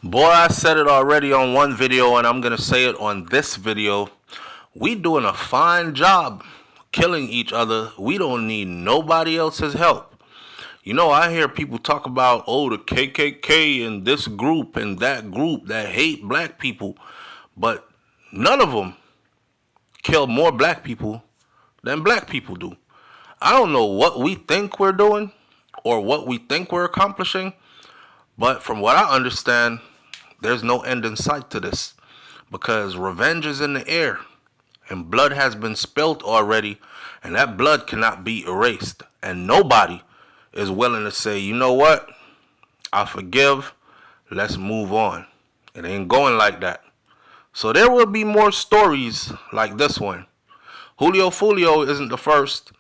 Boy, I said it already on one video and I'm going to say it on this video. We doing a fine job killing each other. We don't need nobody else's help. You know, I hear people talk about, oh, the KKK and this group and that group that hate black people. But none of them kill more black people than black people do. I don't know what we think we're doing or what we think we're accomplishing. But from what I understand, there's no end in sight to this because revenge is in the air and blood has been spilt already, and that blood cannot be erased. And nobody is willing to say, you know what? I forgive. Let's move on. It ain't going like that. So there will be more stories like this one. Julio Foolio isn't the first,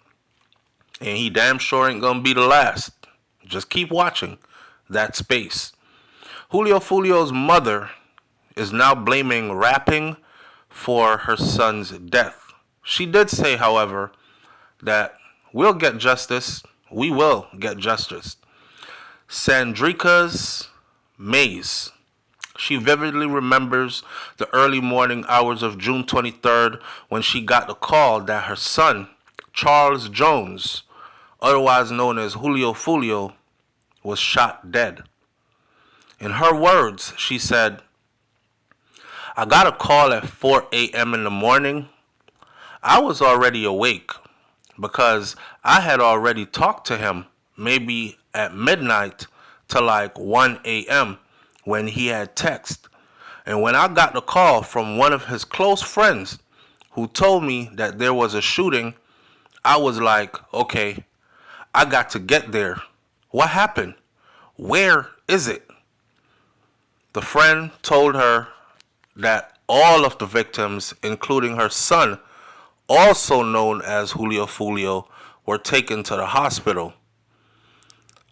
and he damn sure ain't gonna be the last. Just keep watching that space. Julio Foolio's mother is now blaming rapping for her son's death. She did say, however, that we'll get justice. We will get justice. Sandrika's Mays. She vividly remembers the early morning hours of June 23rd when she got the call that her son, Charles Jones, otherwise known as Julio Foolio, was shot dead. In her words, she said, I got a call at 4 a.m. in the morning. I was already awake because I had already talked to him maybe at midnight to like 1 a.m. when he had text. And when I got the call from one of his close friends who told me that there was a shooting, I was like, okay, I got to get there. What happened? Where is it? The friend told her that all of the victims, including her son, also known as Julio Foolio, were taken to the hospital.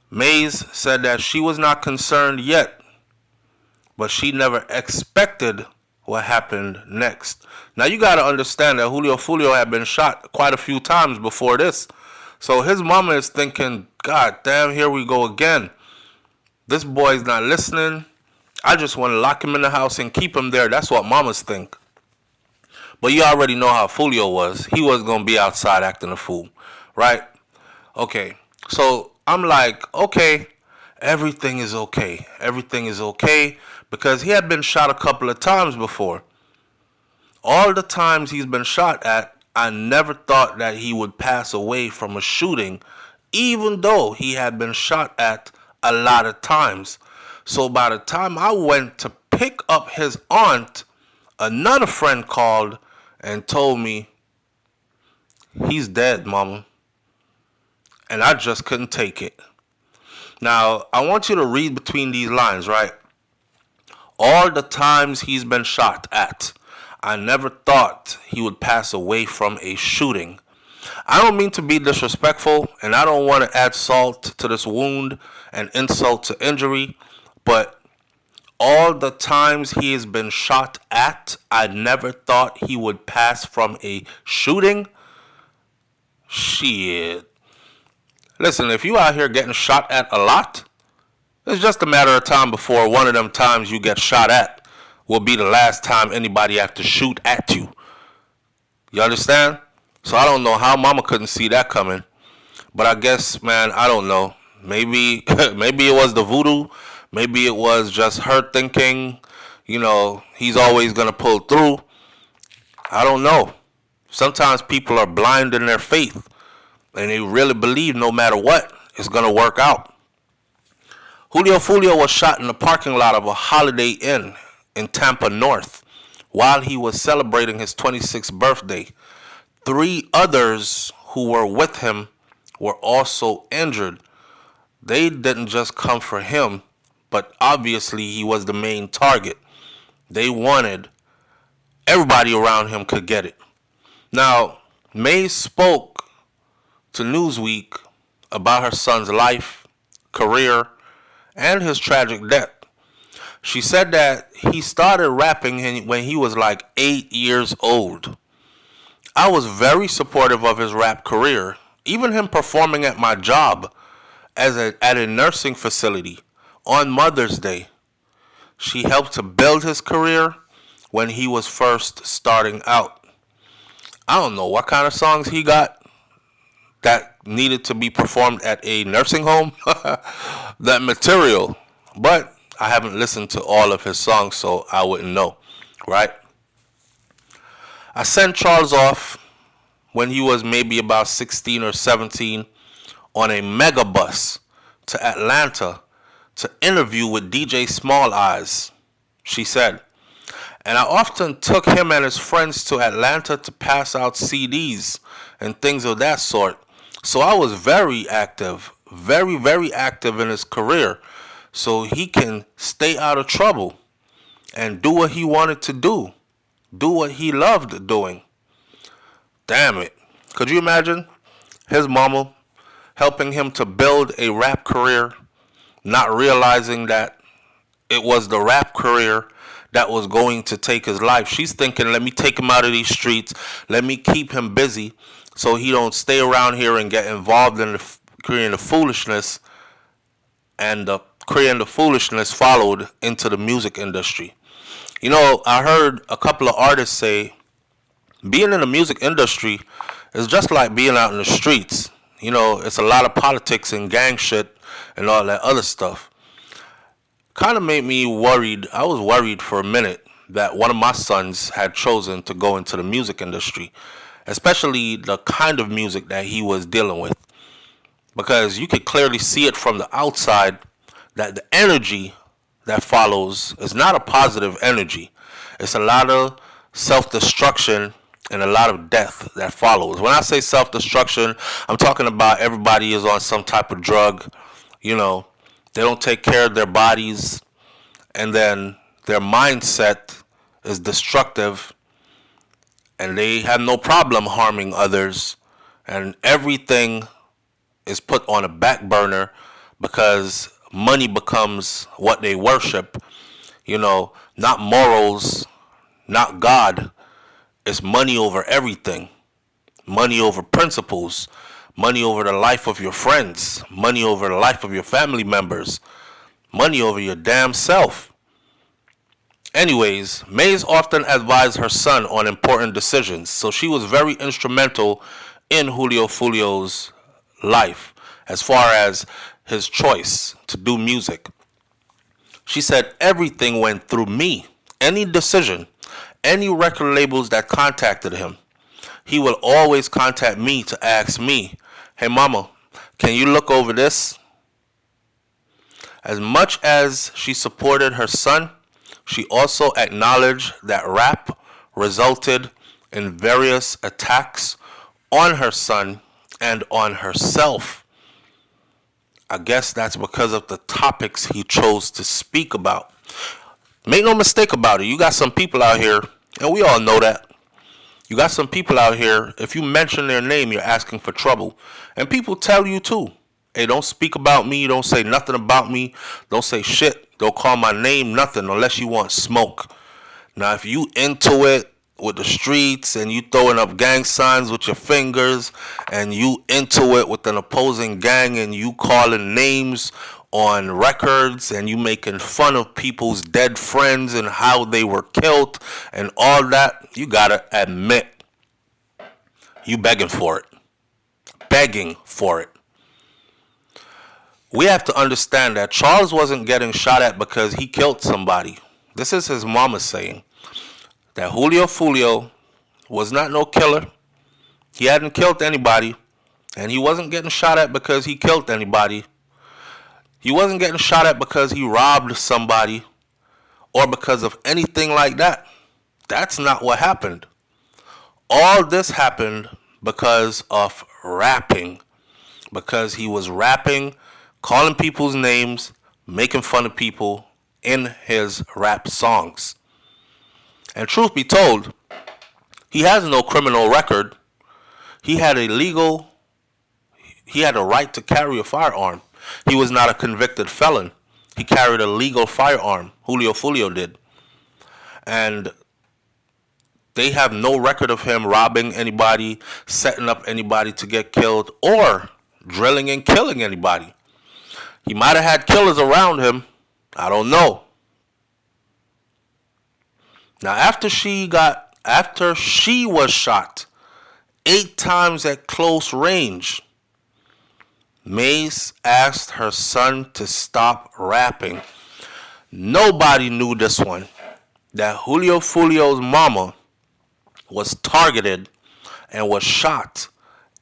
Mays said that she was not concerned yet, but she never expected what happened next. Now you got to understand that Julio Foolio had been shot quite a few times before this. So his mama is thinking, God damn, here we go again. This boy's not listening. I just want to lock him in the house and keep him there. That's what mamas think. But you already know how Foolio was. He wasn't going to be outside acting a fool, right? Okay, so I'm like, okay, everything is okay. Everything is okay because he had been shot a couple of times before. All the times he's been shot at, I never thought that he would pass away from a shooting, even though he had been shot at a lot of times. So by the time I went to pick up his aunt, another friend called and told me, he's dead, mama. And I just couldn't take it. Now, I want you to read between these lines, right? All the times he's been shot at, I never thought he would pass away from a shooting. I don't mean to be disrespectful, and I don't want to add salt to this wound and insult to injury, but all the times he has been shot at, I never thought he would pass from a shooting. Shit. Listen, if you out here getting shot at a lot, it's just a matter of time before one of them times you get shot at will be the last time anybody have to shoot at you. You understand? So I don't know how mama couldn't see that coming. But I guess, man, I don't know. Maybe it was the voodoo. Maybe it was just her thinking, he's always going to pull through. I don't know. Sometimes people are blind in their faith, and they really believe no matter what, it's going to work out. Julio Foolio was shot in the parking lot of a Holiday Inn in Tampa North while he was celebrating his 26th birthday. 3 others who were with him were also injured. They didn't just come for him, but obviously he was the main target. They wanted everybody around him could get it. Now, Mays spoke to Newsweek about her son's life, career, and his tragic death. She said that he started rapping when he was like 8 years old. I was very supportive of his rap career, even him performing at my job at a nursing facility on Mother's Day. She helped to build his career when he was first starting out. I don't know what kind of songs he got that needed to be performed at a nursing home, that material. But I haven't listened to all of his songs, so I wouldn't know, right? I sent Charles off when he was maybe about 16 or 17 on a mega bus to Atlanta to interview with DJ Small Eyes, she said. And I often took him and his friends to Atlanta to pass out CDs and things of that sort. So I was very active, very, very active in his career, so he can stay out of trouble and do what he wanted to do what he loved doing. Damn it. Could you imagine his mama helping him to build a rap career, not realizing that it was the rap career that was going to take his life? She's thinking, let me take him out of these streets, let me keep him busy so he don't stay around here and get involved in creating the foolishness, and creating the foolishness followed into the music industry. You know, I heard a couple of artists say being in the music industry is just like being out in the streets. You know, it's a lot of politics and gang shit and all that other stuff. Kind of made me worried. I was worried for a minute that one of my sons had chosen to go into the music industry, especially the kind of music that he was dealing with. Because you could clearly see it from the outside that the energy that follows is not a positive energy. It's a lot of self-destruction and a lot of death that follows. When I say self-destruction, I'm talking about everybody is on some type of drug. You know, they don't take care of their bodies, and then their mindset is destructive, and they have no problem harming others, and everything is put on a back burner because money becomes what they worship. You know, not morals, not God. It's money over everything. Money over principles. Money over the life of your friends. Money over the life of your family members. Money over your damn self. Anyways, Mays often advised her son on important decisions, so she was very instrumental in Julio Foolio's life as far as his choice to do music. She said everything went through me. Any decision, any record labels that contacted him, he will always contact me to ask me, hey mama, can you look over this? As much as she supported her son, she also acknowledged that rap resulted in various attacks on her son and on herself. I guess that's because of the topics he chose to speak about. Make no mistake about it, you got some people out here, and we all know that. You got some people out here, if you mention their name, you're asking for trouble. And people tell you too. Hey, don't speak about me, don't say nothing about me, don't say shit, don't call my name, nothing, unless you want smoke. Now, if you into it with the streets and you throwing up gang signs with your fingers and you into it with an opposing gang and you calling names on records and you making fun of people's dead friends and how they were killed and all that, you gotta admit you begging for it. Begging for it. We have to understand that Charles wasn't getting shot at because he killed somebody. This is his mama saying that Julio Foolio was not no killer. He hadn't killed anybody, and he wasn't getting shot at because he killed anybody. He wasn't getting shot at because he robbed somebody or because of anything like that. That's not what happened. All this happened because of rapping. Because he was rapping, calling people's names, making fun of people in his rap songs. And truth be told, he has no criminal record. He had a right to carry a firearm. He was not a convicted felon. He carried a legal firearm. Julio Foolio did. And they have no record of him robbing anybody, setting up anybody to get killed, or drilling and killing anybody. He might have had killers around him. I don't know. Now, after she was shot 8 times at close range, Mace asked her son to stop rapping. Nobody knew this one, that Julio Foolio's mama was targeted and was shot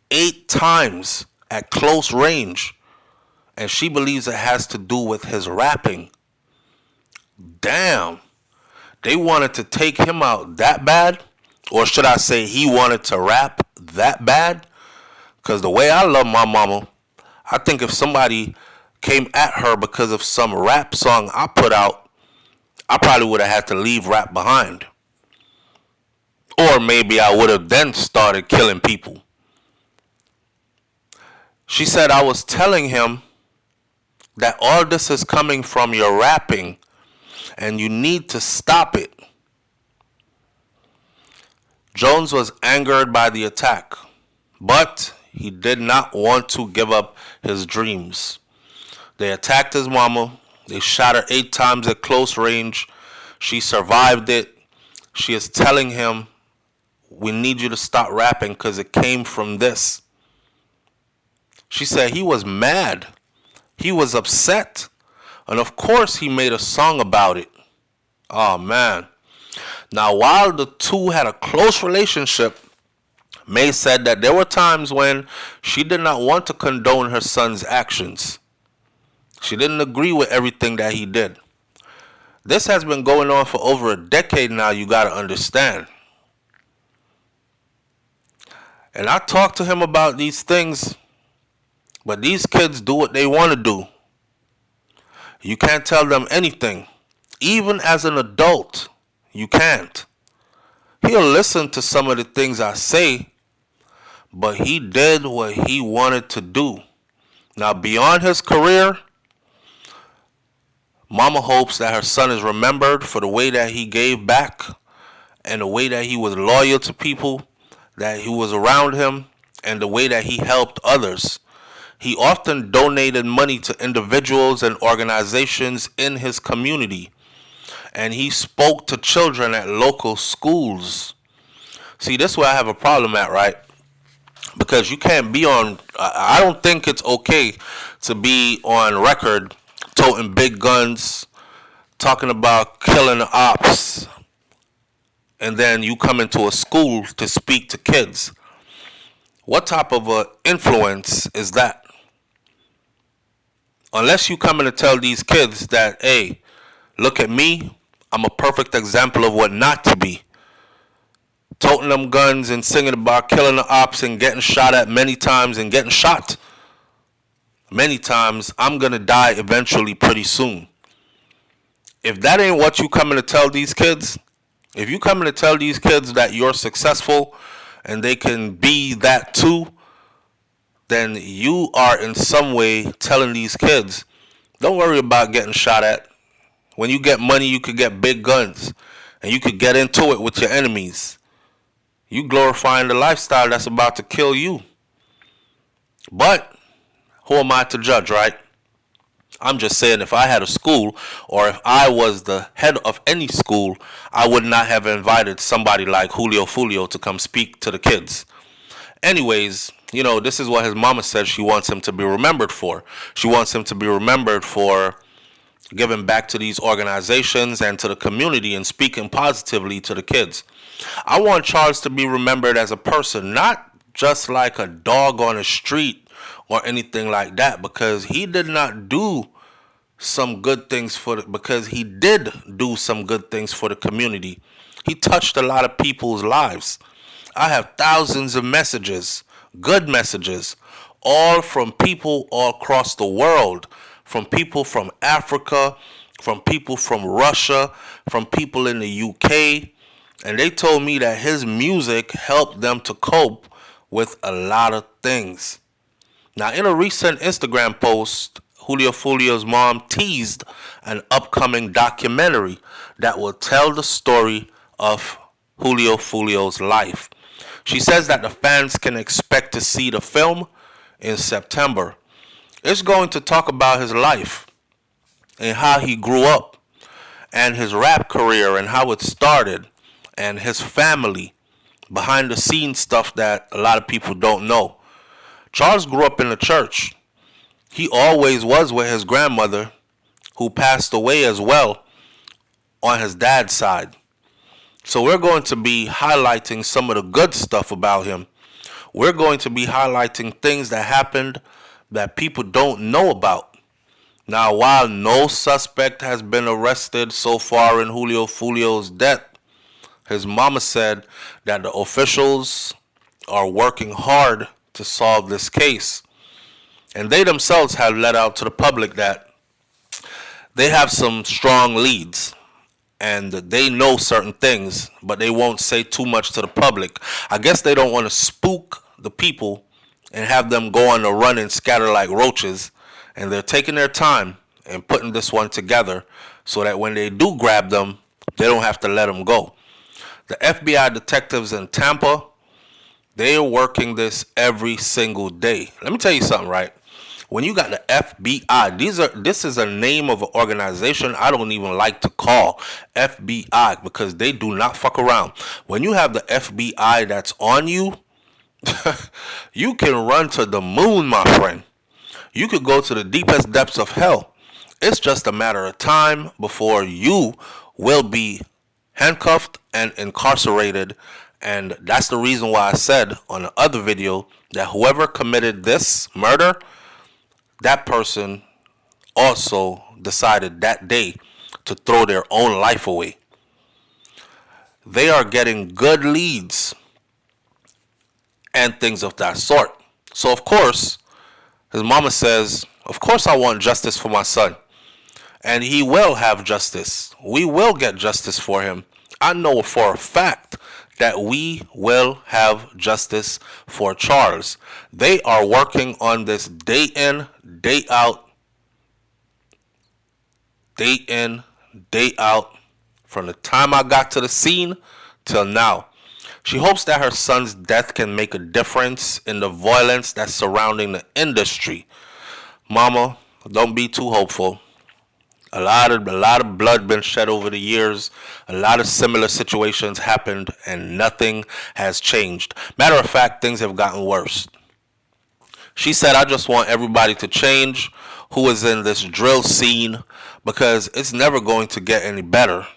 8 times at close range, and she believes it has to do with his rapping. Damn. They wanted to take him out that bad? Or should I say he wanted to rap that bad? Because the way I love my mama, I think if somebody came at her because of some rap song I put out, I probably would have had to leave rap behind. Or maybe I would have then started killing people. She said I was telling him that all this is coming from your rapping and you need to stop it. Jones was angered by the attack, but he did not want to give up his dreams. They attacked his mama. They shot her 8 times at close range. She survived it. She is telling him, we need you to stop rapping because it came from this. She said he was mad. He was upset. And of course he made a song about it. Oh man. Now while the two had a close relationship, May said that there were times when she did not want to condone her son's actions. She didn't agree with everything that he did. This has been going on for over a decade now, you gotta understand. And I talked to him about these things, but these kids do what they want to do. You can't tell them anything. Even as an adult, you can't. He'll listen to some of the things I say, but he did what he wanted to do. Now, beyond his career, Mama hopes that her son is remembered for the way that he gave back and the way that he was loyal to people, that he was around him, and the way that he helped others. He often donated money to individuals and organizations in his community, and he spoke to children at local schools. See, this is where I have a problem at, right? Because you can't be on, I don't think it's okay to be on record toting big guns, talking about killing the ops, and then you come into a school to speak to kids. What type of influence is that? Unless you come in to tell these kids that, hey, look at me, I'm a perfect example of what not to be. Toting them guns and singing about killing the ops and getting shot at many times and getting shot many times, I'm going to die eventually pretty soon. If that ain't what you coming to tell these kids, if you coming to tell these kids that you're successful and they can be that too, then you are in some way telling these kids, don't worry about getting shot at. When you get money, you could get big guns and you could get into it with your enemies. You glorifying the lifestyle that's about to kill you. But who am I to judge, right? I'm just saying, if I had a school or if I was the head of any school, I would not have invited somebody like Julio Foolio to come speak to the kids. Anyways, you know, this is what his mama said she wants him to be remembered for. She wants him to be remembered for giving back to these organizations and to the community and speaking positively to the kids. I want Charles to be remembered as a person, not just like a dog on the street or anything like that, because he did do some good things for the community. He touched a lot of people's lives. I have thousands of messages, good messages, all from people all across the world, from people from Africa, from people from Russia, from people in the UK, and they told me that his music helped them to cope with a lot of things. Now, in a recent Instagram post, Julio Foolio's mom teased an upcoming documentary that will tell the story of Julio Foolio's life. She says that the fans can expect to see the film in September. It's going to talk about his life and how he grew up and his rap career and how it started and his family, behind the scenes stuff that a lot of people don't know. Charles grew up in the church. He always was with his grandmother, who passed away as well on his dad's side. So we're going to be highlighting some of the good stuff about him. We're going to be highlighting things that happened that people don't know about. Now, while no suspect has been arrested so far in Julio Foolio's death, his mama said that the officials are working hard to solve this case. And they themselves have let out to the public that they have some strong leads and they know certain things, but they won't say too much to the public. I guess they don't want to spook the people and have them go on a run and scatter like roaches. And they're taking their time and putting this one together so that when they do grab them, they don't have to let them go. The FBI detectives in Tampa, they are working this every single day. Let me tell you something, right? When you got the FBI, this is a name of an organization I don't even like to call FBI because they do not fuck around. When you have the FBI that's on you, you can run to the moon, my friend. You could go to the deepest depths of hell. It's just a matter of time before you will be handcuffed and incarcerated. And that's the reason why I said on the other video that whoever committed this murder, that person also decided that day to throw their own life away. They are getting good leads and things of that sort. So, of course, his mama says, of course I want justice for my son. And he will have justice. We will get justice for him. I know for a fact that we will have justice for Charles. They are working on this day in, day out, from the time I got to the scene till now. She hopes that her son's death can make a difference in the violence that's surrounding the industry. Mama, don't be too hopeful. A lot of blood been shed over the years. A lot of similar situations happened and nothing has changed. Matter of fact, things have gotten worse. She said, I just want everybody to change who is in this drill scene because it's never going to get any better.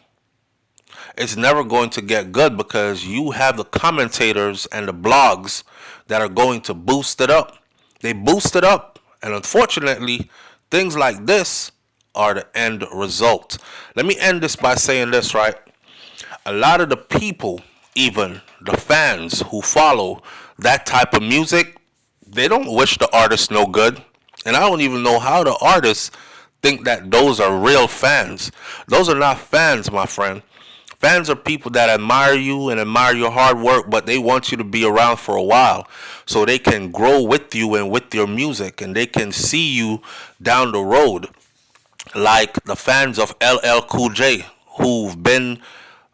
It's never going to get good because you have the commentators and the blogs that are going to boost it up. They boost it up. And unfortunately, things like this are the end result. Let me end this by saying this, right? A lot of the people, even the fans who follow that type of music, they don't wish the artist no good. And I don't even know how the artists think that those are real fans. Those are not fans, my friend. Fans are people that admire you and admire your hard work, but they want you to be around for a while so they can grow with you and with your music and they can see you down the road. Like the fans of LL Cool J, who've been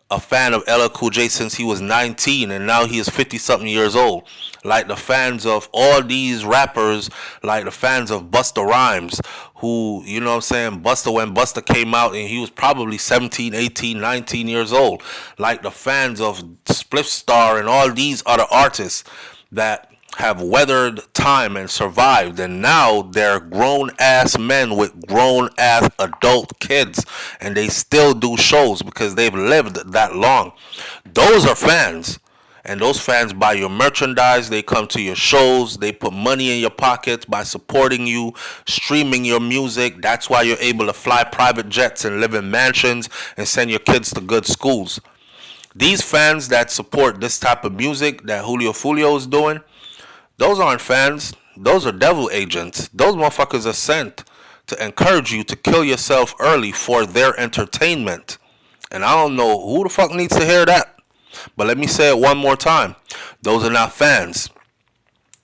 a fan of LL Cool J since he was 19 and now he is 50 something years old. Like the fans of all these rappers, like the fans of Busta Rhymes, who, you know what I'm saying, Busta, when Busta came out and he was probably 17, 18, 19 years old. Like the fans of Spliff Star and all these other artists that have weathered time and survived, and now they're grown-ass men with grown-ass adult kids, and they still do shows because they've lived that long. Those are fans, and those fans buy your merchandise, they come to your shows, they put money in your pockets by supporting you, streaming your music. That's why you're able to fly private jets and live in mansions and send your kids to good schools. These fans that support this type of music that Julio Foolio is doing, those aren't fans. Those are devil agents. Those motherfuckers are sent to encourage you to kill yourself early for their entertainment. And I don't know who the fuck needs to hear that. But let me say it one more time. Those are not fans.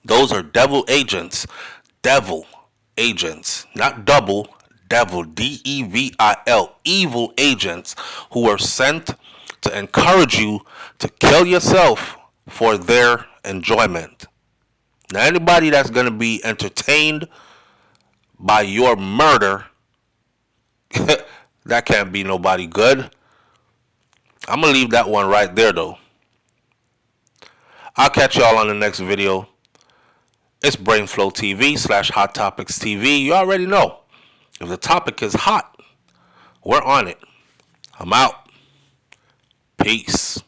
Those are devil agents. Devil agents. Not double. Devil. DEVIL. Evil agents who are sent to encourage you to kill yourself for their enjoyment. Now, anybody that's going to be entertained by your murder, That can't be nobody good. I'm going to leave that one right there, though. I'll catch y'all on the next video. It's BrainFLoTv / Hot Topics TV. You already know. If the topic is hot, we're on it. I'm out. Peace.